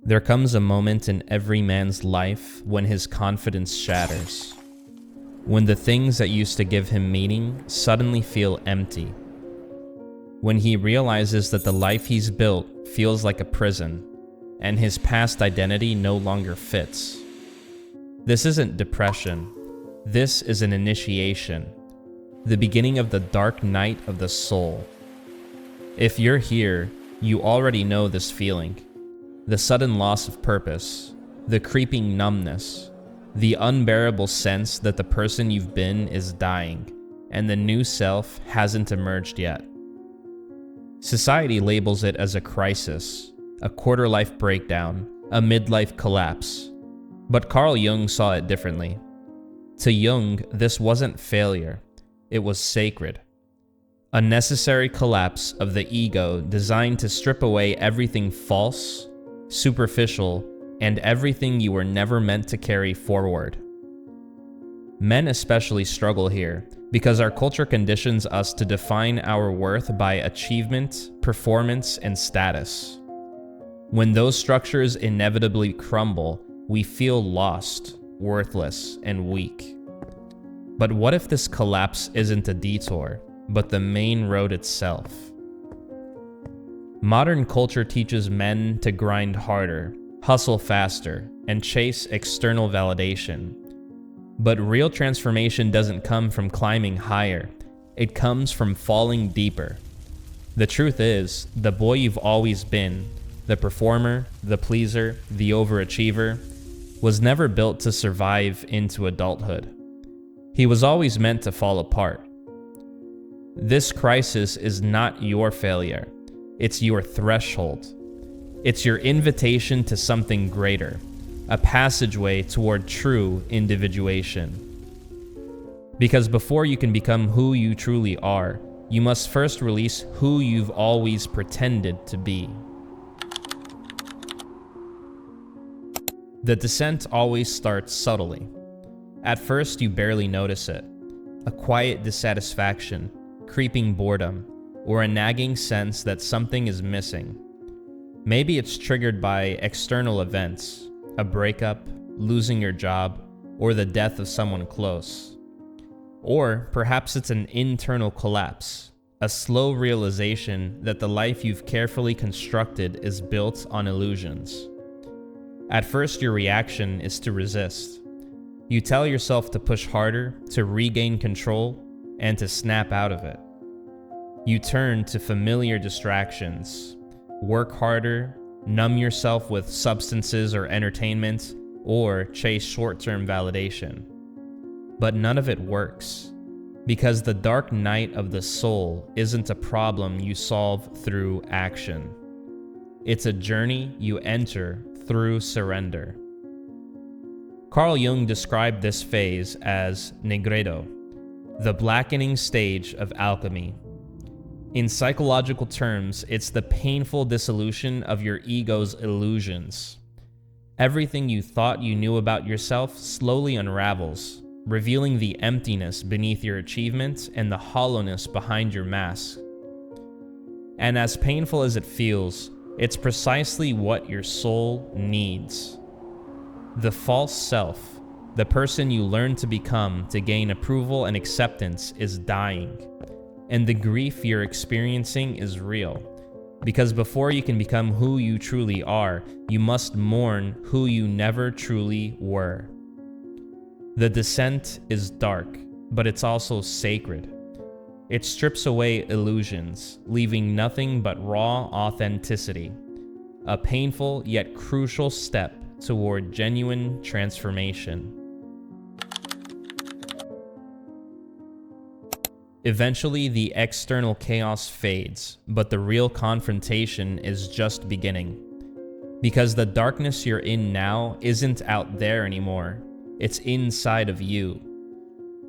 There comes a moment in every man's life when his confidence shatters, when the things that used to give him meaning suddenly feel empty, when he realizes that the life he's built feels like a prison, and his past identity no longer fits. This isn't depression. This is an initiation, the beginning of the dark night of the soul. If you're here, you already know this feeling. The sudden loss of purpose, the creeping numbness, the unbearable sense that the person you've been is dying, and the new self hasn't emerged yet. Society labels it as a crisis, a quarter-life breakdown, a midlife collapse. But Carl Jung saw it differently. To Jung, this wasn't failure, it was sacred. A necessary collapse of the ego designed to strip away everything false, superficial, and everything you were never meant to carry forward. Men especially struggle here because our culture conditions us to define our worth by achievement, performance, and status. When those structures inevitably crumble, we feel lost, worthless, and weak. But what if this collapse isn't a detour, but the main road itself? Modern culture teaches men to grind harder, hustle faster, and chase external validation. But real transformation doesn't come from climbing higher, it comes from falling deeper. The truth is, the boy you've always been, the performer, the pleaser, the overachiever, was never built to survive into adulthood. He was always meant to fall apart. This crisis is not your failure, it's your threshold. It's your invitation to something greater, a passageway toward true individuation. Because before you can become who you truly are, you must first release who you've always pretended to be. The descent always starts subtly. At first, you barely notice it. A quiet dissatisfaction, creeping boredom, or a nagging sense that something is missing. Maybe it's triggered by external events, a breakup, losing your job, or the death of someone close. Or perhaps it's an internal collapse, a slow realization that the life you've carefully constructed is built on illusions. At first, your reaction is to resist. You tell yourself to push harder, to regain control, and to snap out of it. You turn to familiar distractions, work harder, numb yourself with substances or entertainment, or chase short-term validation. But none of it works, because the dark night of the soul isn't a problem you solve through action. It's a journey you enter through surrender. Carl Jung described this phase as negredo, the blackening stage of alchemy. In psychological terms, it's the painful dissolution of your ego's illusions. Everything you thought you knew about yourself slowly unravels, revealing the emptiness beneath your achievements and the hollowness behind your mask. And as painful as it feels, it's precisely what your soul needs. The false self, the person you learn to become to gain approval and acceptance, is dying. And the grief you're experiencing is real. Because before you can become who you truly are, you must mourn who you never truly were. The descent is dark, but it's also sacred. It strips away illusions, leaving nothing but raw authenticity, a painful yet crucial step toward genuine transformation. Eventually, the external chaos fades, but the real confrontation is just beginning. Because the darkness you're in now isn't out there anymore, it's inside of you.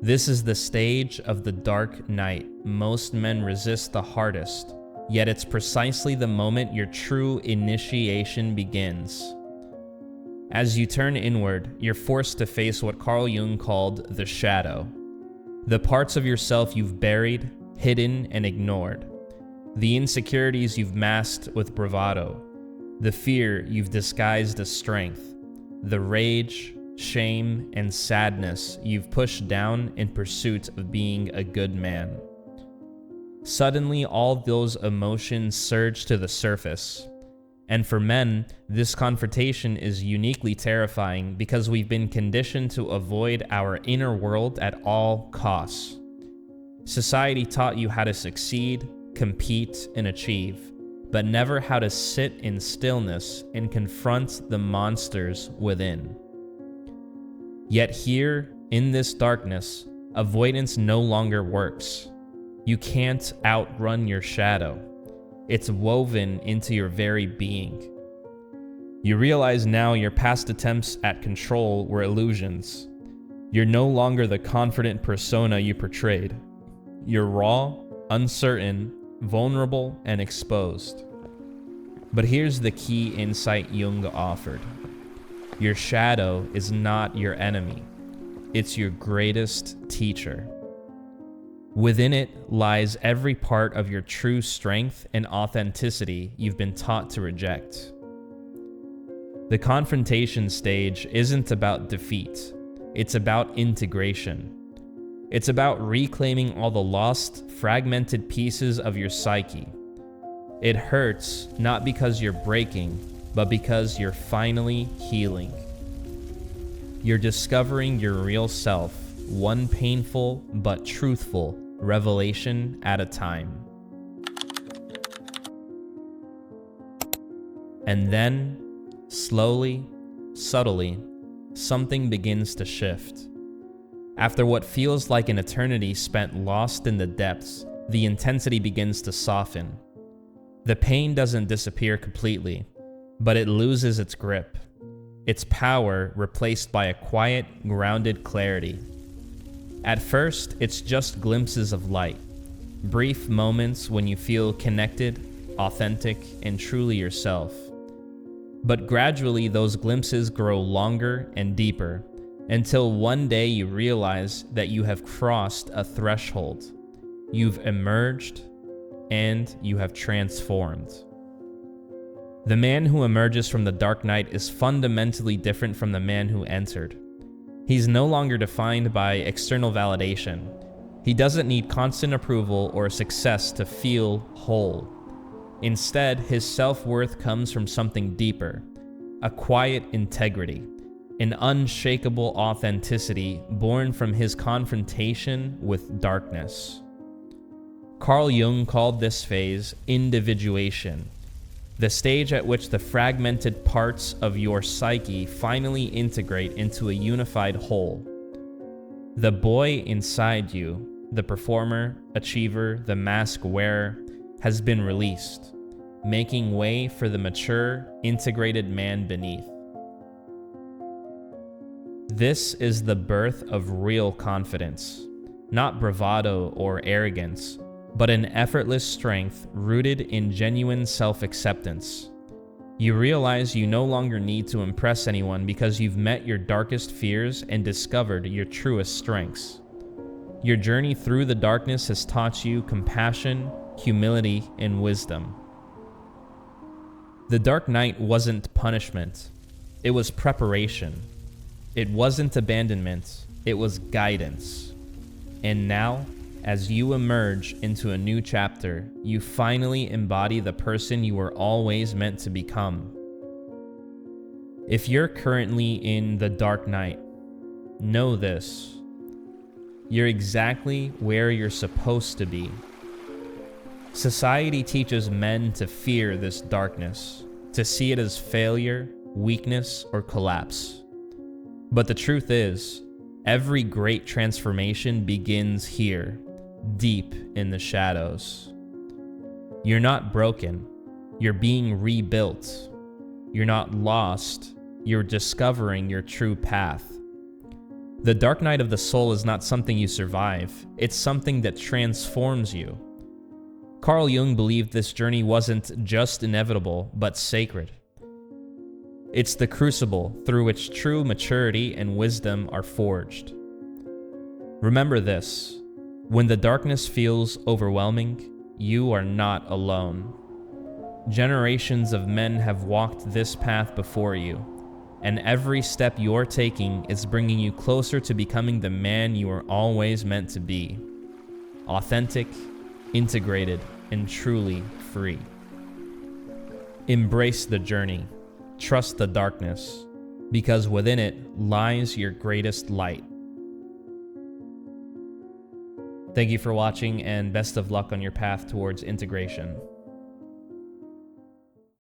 This is the stage of the dark night most men resist the hardest, yet it's precisely the moment your true initiation begins. As you turn inward, you're forced to face what Carl Jung called the shadow. The parts of yourself you've buried, hidden, and ignored. The insecurities you've masked with bravado. the fear you've disguised as strength, the rage, shame, and sadness you've pushed down in pursuit of being a good man. Suddenly, all those emotions surge to the surface. And for men, this confrontation is uniquely terrifying because we've been conditioned to avoid our inner world at all costs. Society taught you how to succeed, compete, and achieve, but never how to sit in stillness and confront the monsters within. Yet here, in this darkness, avoidance no longer works. You can't outrun your shadow. It's woven into your very being. You realize now your past attempts at control were illusions. You're no longer the confident persona you portrayed. You're raw, uncertain, vulnerable, and exposed. But here's the key insight Jung offered. Your shadow is not your enemy. It's your greatest teacher. Within it lies every part of your true strength and authenticity you've been taught to reject. The confrontation stage isn't about defeat. It's about integration. It's about reclaiming all the lost, fragmented pieces of your psyche. It hurts not because you're breaking, but because you're finally healing. You're discovering your real self, one painful but truthful revelation at a time. And then, slowly, subtly, something begins to shift. After what feels like an eternity spent lost in the depths, the intensity begins to soften. The pain doesn't disappear completely, but it loses its grip, its power replaced by a quiet, grounded clarity. At first, it's just glimpses of light, brief moments when you feel connected, authentic, and truly yourself. But gradually, those glimpses grow longer and deeper, until one day you realize that you have crossed a threshold. You've emerged, and you have transformed. The man who emerges from the dark night is fundamentally different from the man who entered. He's no longer defined by external validation. He doesn't need constant approval or success to feel whole. Instead, his self-worth comes from something deeper, a quiet integrity, an unshakable authenticity born from his confrontation with darkness. Carl Jung called this phase individuation, the stage at which the fragmented parts of your psyche finally integrate into a unified whole. The boy inside you, the performer, achiever, the mask wearer, has been released, making way for the mature, integrated man beneath. This is the birth of real confidence, not bravado or arrogance, but an effortless strength rooted in genuine self-acceptance. You realize you no longer need to impress anyone because you've met your darkest fears and discovered your truest strengths. Your journey through the darkness has taught you compassion, humility, and wisdom. The dark night wasn't punishment. It was preparation. It wasn't abandonment. It was guidance. And now, as you emerge into a new chapter, you finally embody the person you were always meant to become. If you're currently in the dark night, know this: you're exactly where you're supposed to be. Society teaches men to fear this darkness, to see it as failure, weakness, or collapse. But the truth is, every great transformation begins here, deep in the shadows. You're not broken. You're being rebuilt. You're not lost. You're discovering your true path. The dark night of the soul is not something you survive. It's something that transforms you. Carl Jung believed this journey wasn't just inevitable, but sacred. It's the crucible through which true maturity and wisdom are forged. Remember this: when the darkness feels overwhelming, you are not alone. Generations of men have walked this path before you, and every step you're taking is bringing you closer to becoming the man you were always meant to be. Authentic, integrated, and truly free. Embrace the journey. Trust the darkness, because within it lies your greatest light. Thank you for watching, and best of luck on your path towards integration.